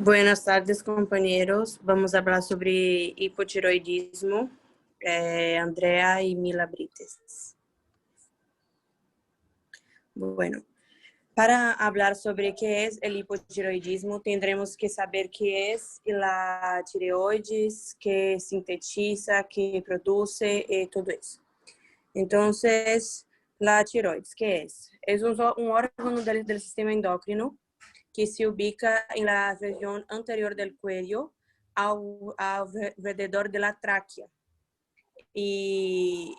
Buenas tardes, compañeros. Vamos a hablar sobre hipotiroidismo. Andrea y Mila Brites. Bueno, para hablar sobre qué es el hipotiroidismo, tendremos que saber qué es la tireoides, qué sintetiza, qué produce, todo eso. Entonces, la tiroides, ¿qué es? Es un órgano del sistema endocrino que se ubica en la región anterior del cuello, alrededor de la tráquea, y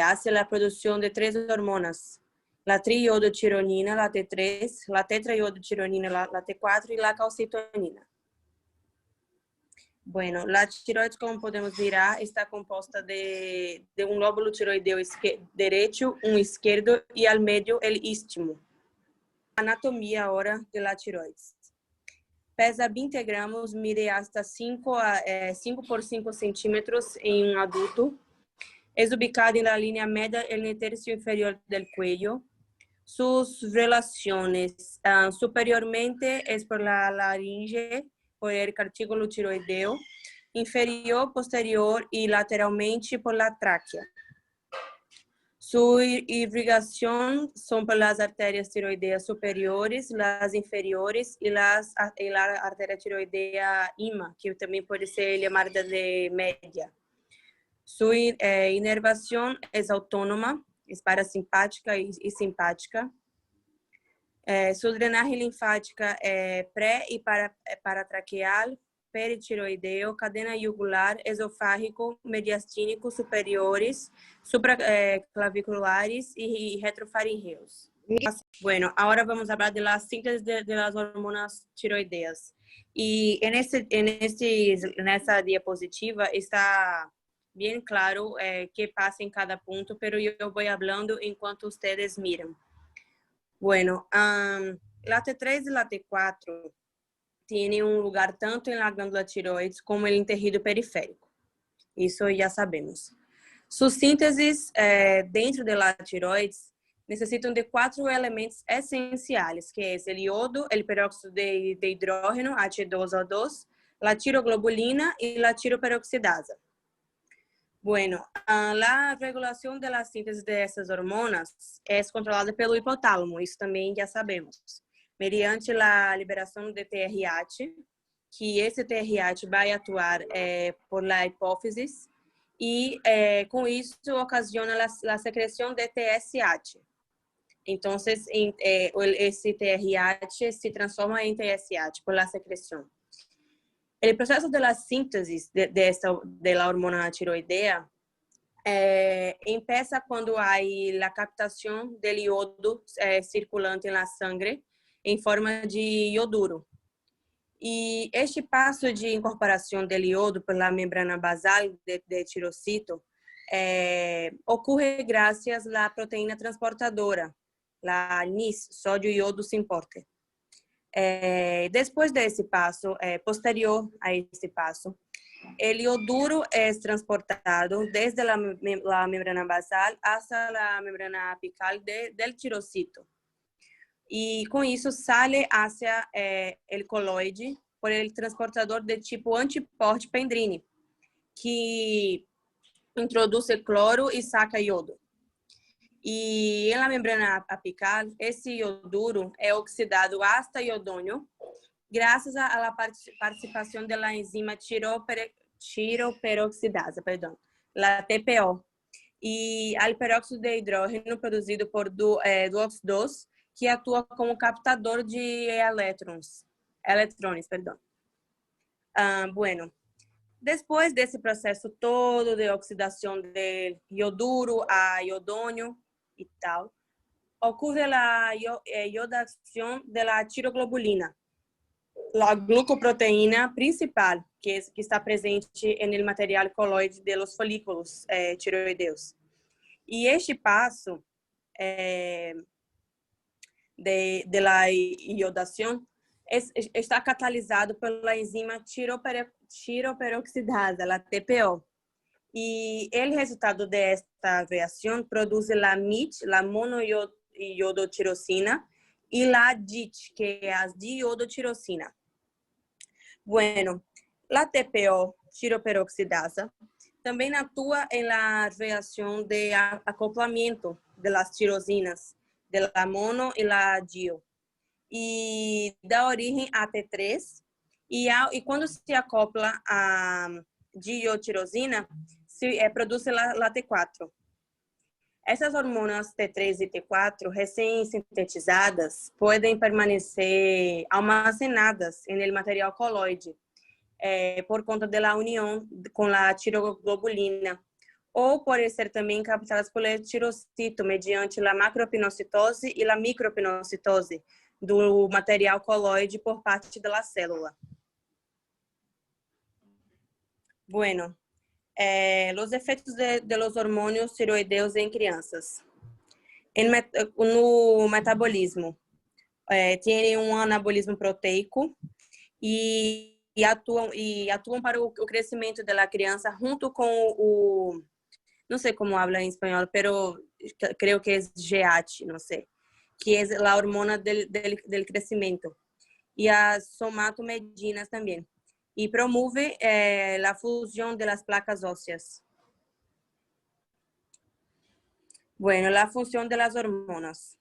hace la producción de 3 hormonas: la triiodotironina, la T3, la tetraiodotironina, la T4 y la calcitonina. Bueno, la tiroides, como podemos mirar, está composta de un lóbulo tiroideo derecho, un izquierdo y al medio el istmo. Anatomía ahora de la tiroides. Pesa 20 gramos, mide hasta 5 por 5 centímetros en un adulto. Es ubicada en la línea media en el tercio inferior del cuello. Sus relaciones superiormente es por la laringe, por el cartílago tiroideo, inferior, posterior y lateralmente por la tráquea. Su irrigación son por las arterias tiroideas superiores, las inferiores y la arteria tiroidea IMA, que también puede ser llamada de media. Su inervación es autónoma, es parasimpática y simpática. Su drenaje linfática es pré y paratraqueal, peritiroideo, cadena yugular, esofágico, mediastínico superiores, supraclaviculares y retrofaringeos. Bueno, ahora vamos a hablar de la síntesis de las hormonas tiroideas. Y en esta diapositiva está bien claro qué pasa en cada punto, pero yo voy hablando enquanto ustedes miran. Bueno, la T3 y la T4 tienen un lugar tanto en la glándula tiroides como en el tejido periférico. Eso ya sabemos. Sus síntesis dentro de la tiroides necessitam de 4 elementos essenciais, que é o iodo, o peróxido de hidrógeno, H2O2, la tiroglobulina y la tiroperoxidasa. Bueno, la regulación de la síntesis de essas hormonas es controlada pelo hipotálamo, isso também já sabemos, mediante a liberação de TRH, que esse TRH vai atuar por la hipófise e com isso ocasiona a secreção de TSH. Então, esse TRH se transforma em TSH por la secreção. El proceso de la síntesis de la hormona tiroidea empieza cuando hay la captación del iodo circulante en la sangre en forma de ioduro. Y este paso de incorporación del iodo por la membrana basal de tirocito ocurre gracias a la proteína transportadora, la NIS, sodio iodo sinporte. Después de ese paso, posterior a este paso, el ioduro es transportado desde la membrana basal hasta la membrana apical del tirocito. Y con eso sale hacia el coloide por el transportador de tipo antiporte pendrine, que introduce cloro y saca iodo. Y en la membrana apical, ese ioduro es oxidado hasta iodônio, gracias a la participación de la enzima tiroperoxidasa, la TPO, y al peróxido de hidrógeno produzido por DUOX2, que actúa como captador de electrones. Bueno, después de ese proceso todo de oxidación del ioduro a iodônio y tal, ocurre la iodación de la tiroglobulina, la glucoproteína principal que está presente en el material coloide de los folículos tiroideos. Y este paso de la iodación está catalisado por la enzima tiroperoxidasa, la TPO. Y el resultado de esta reacción produce la MIT, la monoiodotirosina, y la DIT, que es la diiodotirosina. Bueno, la TPO, tiroperoxidasa, também atua na reação de acoplamento de las tirosinas, de la mono e la dio, e dá origem a T3, e quando se acopla a diotirosina, produz la T4. Essas hormonas T3 e T4, recém-sintetizadas, podem permanecer almacenadas no material coloide, por conta da união com a tiroglobulina, ou podem ser também captadas pelo tirocito, mediante a macropinocitose e a micropinocitose do material coloide por parte da célula. Bueno, os efeitos de los hormônios tiroideus em crianças. No metabolismo, tem anabolismo proteico e atuam para o crescimento da criança junto com o, não sei como habla em espanhol, pero creo que é GAT, não sei, que é a hormona del crescimento, e as somatomedinas também, e promove a fusão das placas ósseas. Bueno, la función de las hormonas.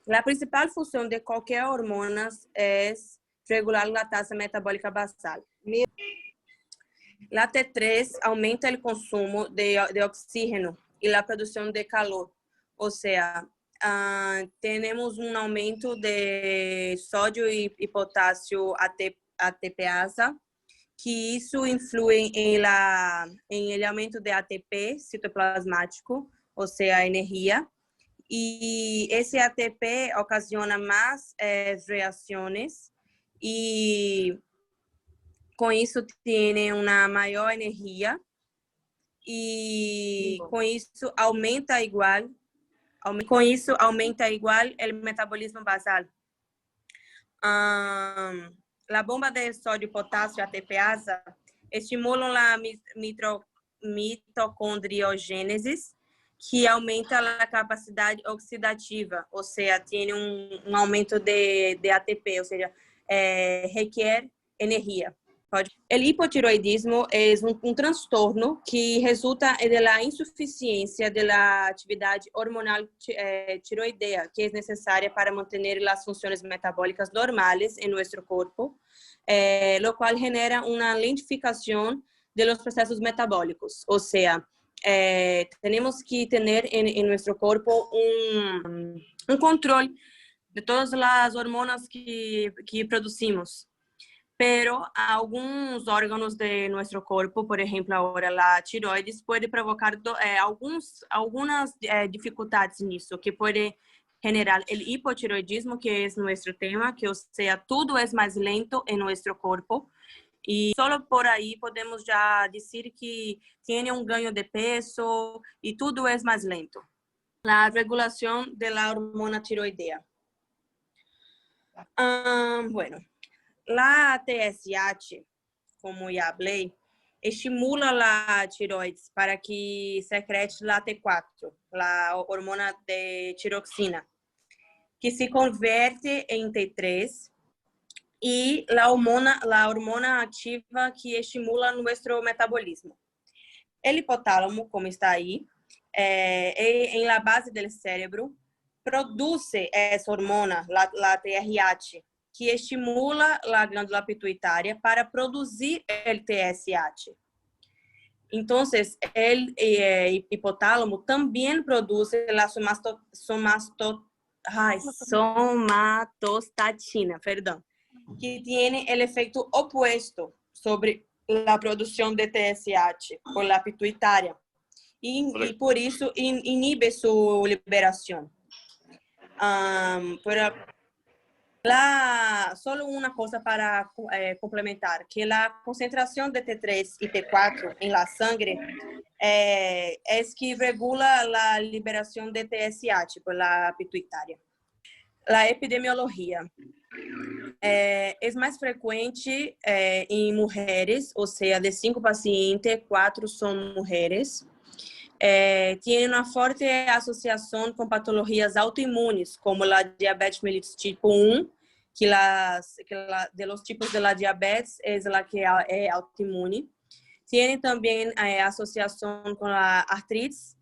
La principal función de cualquier hormona es regular la tasa metabólica basal. La T3 aumenta el consumo de oxígeno y la producción de calor. O sea, tenemos un aumento de sodio y potasio ATPasa, que isso influi em el aumento de ATP citoplasmático, ou seja, energia, e esse ATP ocasiona mais reações e com isso tem uma maior energia e com isso aumenta igual o metabolismo basal. A bomba de sódio e potássio ATPasa estimulam a mitocondriogênese, que aumenta a capacidade oxidativa, ou seja, tem um aumento de ATP, ou seja, requer energia. O hipotiroidismo é um transtorno que resulta da insuficiência da atividade hormonal tiroidea, que é necessária para manter as funções metabólicas normais em nosso corpo, lo qual genera uma lentificação de los processos metabólicos, ou seja, temos que ter em nosso corpo um controle de todas as hormonas que produzimos. Pero alguns órgãos de nosso corpo, por exemplo, agora a tiroides, pode provocar algumas dificuldades nisso, que pode generar o hipotiroidismo, que é nosso tema, que ou seja, tudo é mais lento em nosso corpo. E só por aí podemos já dizer que tem ganho de peso e tudo é mais lento. A regulação da hormona tiroidea. Bueno, a TSH, como já falei, estimula a tiroides para que secrete a T4, a hormona de tiroxina, que se converte em T3, e a hormona ativa que estimula nosso metabolismo. O hipotálamo, como está aí, em la base do cérebro, produz essa hormona, a TRH, que estimula a glândula pituitária para produzir o TSH. Então, o hipotálamo também produz a somatostatina, perdão, que tem o efeito oposto sobre a produção de TSH por la pituitária e por isso inibe sua liberação. Solo uma coisa para complementar, que a concentração de T3 e T4 em la sangre é que regula a liberação de TSH por la pituitária. A epidemiologia é mais frequente em mulheres, ou seja, de 5 pacientes, 4 são mulheres. Tem uma forte associação com patologias autoimunes, como a diabetes mellitus tipo 1 de los tipos de la diabetes es la que es autoinmune. Tiene también asociación con la artritis,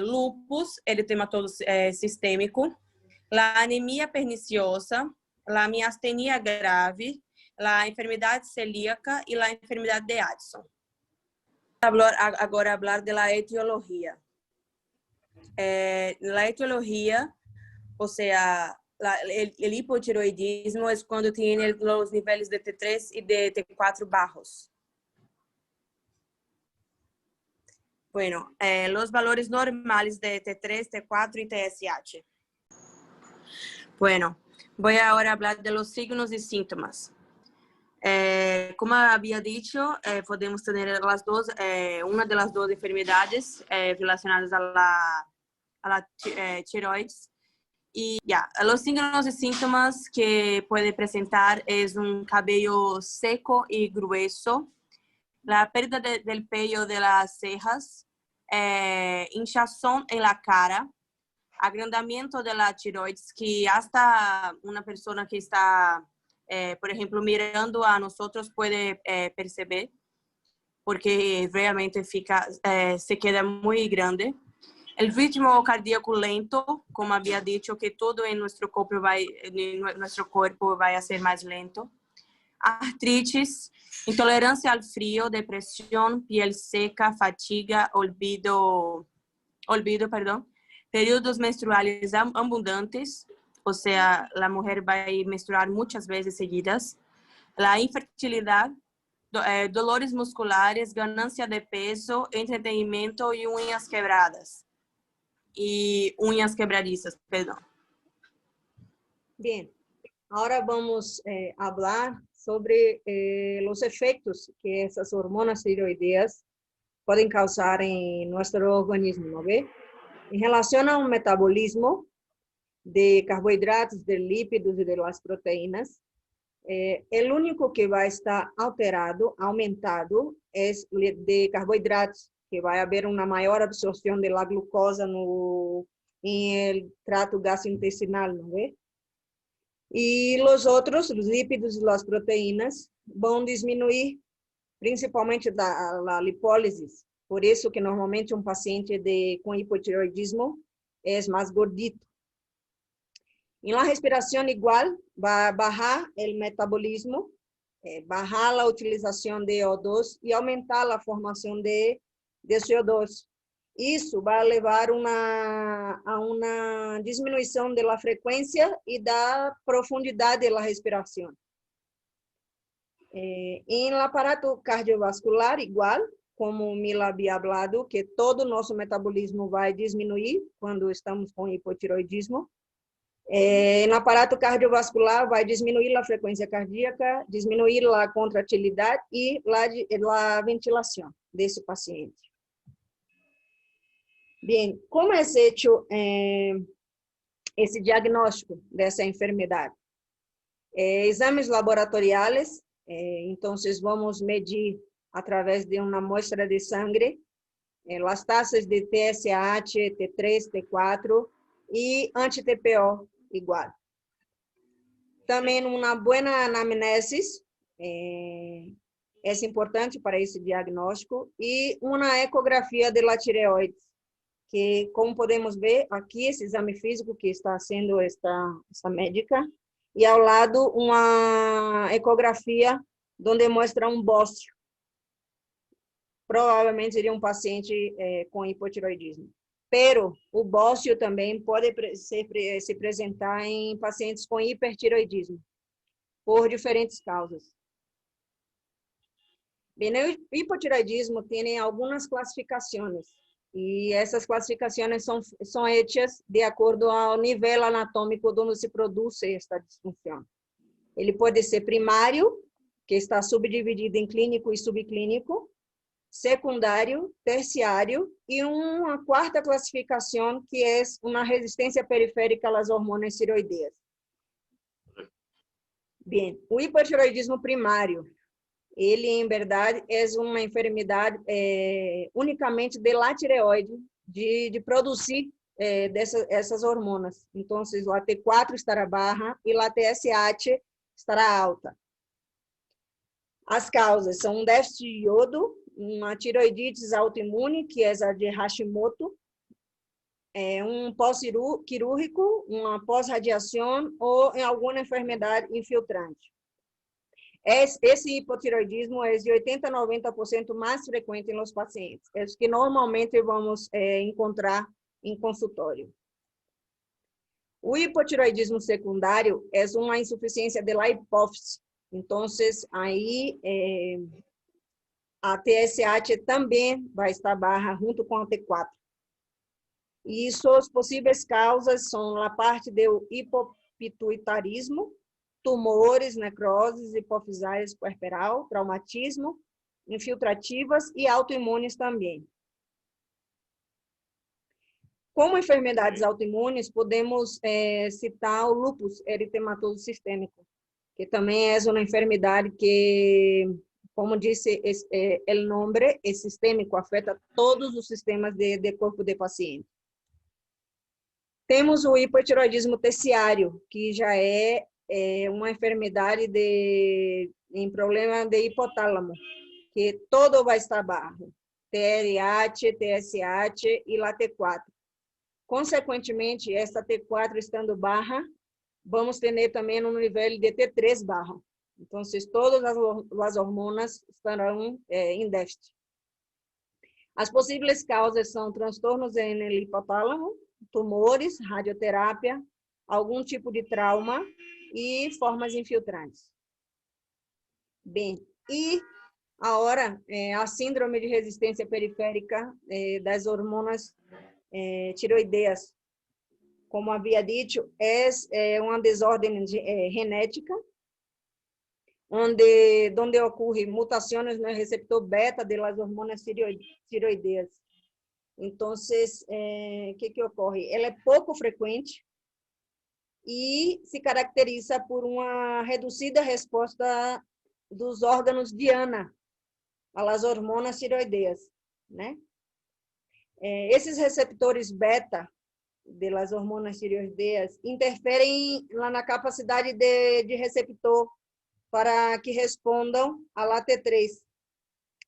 lupus, eritematoso sistémico, la anemia perniciosa, la miastenia grave, la enfermedad celíaca y la enfermedad de Addison. Agora hablar de la etiología. La etiología, o sea, el hipotiroidismo es cuando tiene los niveles de T3 y de T4 bajos. Bueno, los valores normales de T3, T4 y TSH. Bueno, voy ahora a hablar de los signos y síntomas. Como había dicho, podemos tener una de las dos enfermedades relacionadas a la tiroides. Y los signos y síntomas que puede presentar es un cabello seco y grueso, la pérdida del pelo de las cejas, hinchazón en la cara, agrandamiento de la tiroides, que hasta una persona que está, por ejemplo, mirando a nosotros puede perceber, porque realmente se queda muy grande. El ritmo cardíaco lento, como había dicho, que todo en nuestro cuerpo va a ser más lento. Artritis, intolerancia al frío, depresión, piel seca, fatiga, olvido, periodos menstruales abundantes, o sea, la mujer va a menstruar muchas veces seguidas, la infertilidad, dolores musculares, ganancia de peso, entretenimiento y uñas quebradizas, perdón. Bien, ahora vamos a hablar sobre los efectos que esas hormonas tiroideas pueden causar en nuestro organismo, ¿no ve? En relación a un metabolismo de carbohidratos, de lípidos y de las proteínas, el único que va a estar alterado, aumentado, es de carbohidratos, que va a haber una mayor absorción de la glucosa en el trato gastrointestinal, ¿no ve? Y los otros, los lípidos y las proteínas, van a disminuir, principalmente la lipólisis. Por eso que normalmente un paciente con hipotiroidismo es más gordito. En la respiración igual, va a bajar el metabolismo, bajar la utilización de O2 y aumentar la formación de CO2. Isso vai levar a uma diminuição da frequência e da profundidade da respiração. Em aparato cardiovascular, igual, como Mila havia falado, que todo o nosso metabolismo vai diminuir quando estamos com hipotiroidismo. No aparato cardiovascular, vai diminuir a frequência cardíaca, diminuir a contratilidade e a ventilação desse paciente. Bien, ¿cómo es hecho ese diagnóstico de esa enfermedad? Exames laboratoriales, entonces vamos a medir a través de una muestra de sangre las tasas de TSH, T3, T4 y anti-TPO igual. También una buena anamnesis es importante para ese diagnóstico y una ecografía de la tireoide, que como podemos ver aqui, esse exame físico que está sendo essa médica, e ao lado uma ecografia onde mostra um bócio. Provavelmente seria um paciente com hipotiroidismo. Pero o bócio também pode se apresentar em pacientes com hipertiroidismo, por diferentes causas. Bem, o hipotiroidismo tem algumas classificações. E essas classificações são hechas de acordo ao nível anatômico onde se produz esta disfunção. Ele pode ser primário, que está subdividido em clínico e subclínico, secundário, terciário, e uma quarta classificação, que é uma resistência periférica às hormonas tiroideas. Bem, o hipotiroidismo primário, ele, em verdade, é uma enfermidade unicamente de la tireoide, de produzir dessas hormonas. Então, a T4 estará baixa e a TSH estará alta. As causas são um déficit de iodo, uma tiroidite autoimune, que é a de Hashimoto, um pós-quirúrgico, uma pós-radiação ou em alguma enfermidade infiltrante. Esse hipotiroidismo é de 80% a 90% mais frequente nos pacientes. É o que normalmente vamos encontrar em consultório. O hipotiroidismo secundário é uma insuficiência da hipófise. Então, aí a TSH também vai estar baixa junto com a T4. E suas possíveis causas são a parte do hipopituitarismo, tumores, necroses hipofisais puerperal, traumatismo, infiltrativas e autoimunes também. Como enfermidades autoimunes, podemos citar o lúpus eritematoso sistêmico, que também é uma enfermidade que, como disse o nome, é sistêmico, afeta todos os sistemas de corpo do paciente. Temos o hipotiroidismo terciário, que já é uma enfermidade em problema de hipotálamo, que todo vai estar baixo, TRH, TSH e lá T4. Consequentemente, esta T4 estando baixa, vamos ter também um nível de T3 barra. Então, todas as hormonas estarão em déficit. As possíveis causas são transtornos no hipotálamo, tumores, radioterapia, algum tipo de trauma e formas infiltrantes. Bem, e agora a síndrome de resistência periférica das hormonas tiroideias, como havia dito, é uma desordem genética, onde ocorrem mutações no receptor beta das hormonas tiroideias. Então, o que ocorre? Ela é pouco frequente e se caracteriza por uma reduzida resposta dos órgãos diana às hormonas tiroideias, né? Esses receptores beta das hormonas tiroideias interferem lá na capacidade de receptor para que respondam a LAT3.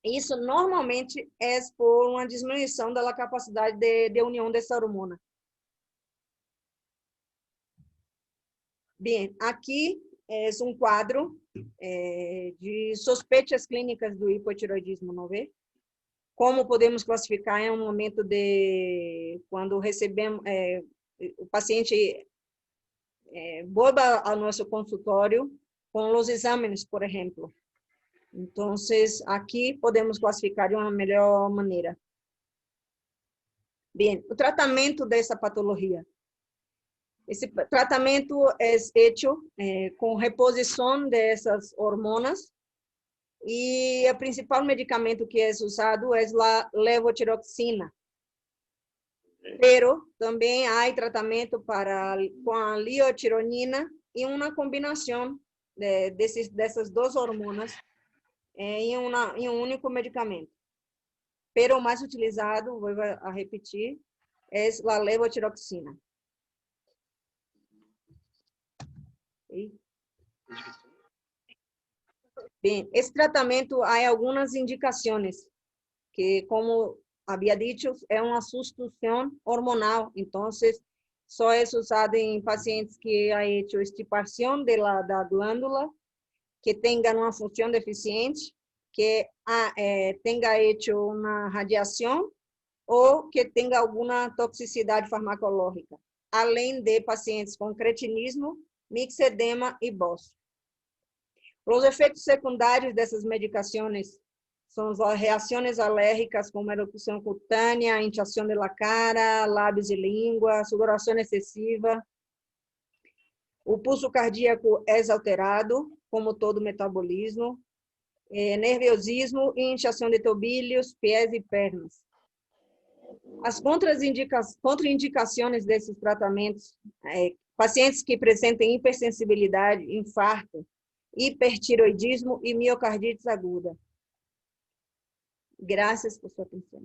Isso normalmente é por uma diminuição da capacidade de união dessa hormona. Bem, aqui é um quadro de sospeitas clínicas do hipotiroidismo, não vê? Como podemos classificar em um momento quando recebemos, o paciente volta ao nosso consultório com os exames, por exemplo. Então, aqui podemos classificar de uma melhor maneira. Bem, o tratamento dessa patologia. Esse tratamento é feito com reposição dessas hormonas e o principal medicamento que é usado é a levotiroxina. Pero também há tratamento com a liotironina e uma combinação dessas duas hormonas em um único medicamento. Pero o mais utilizado, vou repetir, é a levotiroxina. Bem, esse tratamento há algumas indicações, que como havia dito, é uma substituição hormonal, então só é usado em pacientes que há hecho extirpação da glândula, que tenham uma função deficiente, que tenha hecho uma radiação ou que tenha alguma toxicidade farmacológica, além de pacientes com cretinismo, mixedema e BOS. Os efeitos secundários dessas medicações são as reações alérgicas, como erupção cutânea, inchação da cara, lábios e língua, sudoração excessiva. O pulso cardíaco é alterado, como todo metabolismo, nerviosismo e inchação de tobilhos, pés e pernas. As contraindicações desses tratamentos, pacientes que apresentem hipersensibilidade, infarto, hipertiroidismo e miocardite aguda. Graças por sua atenção.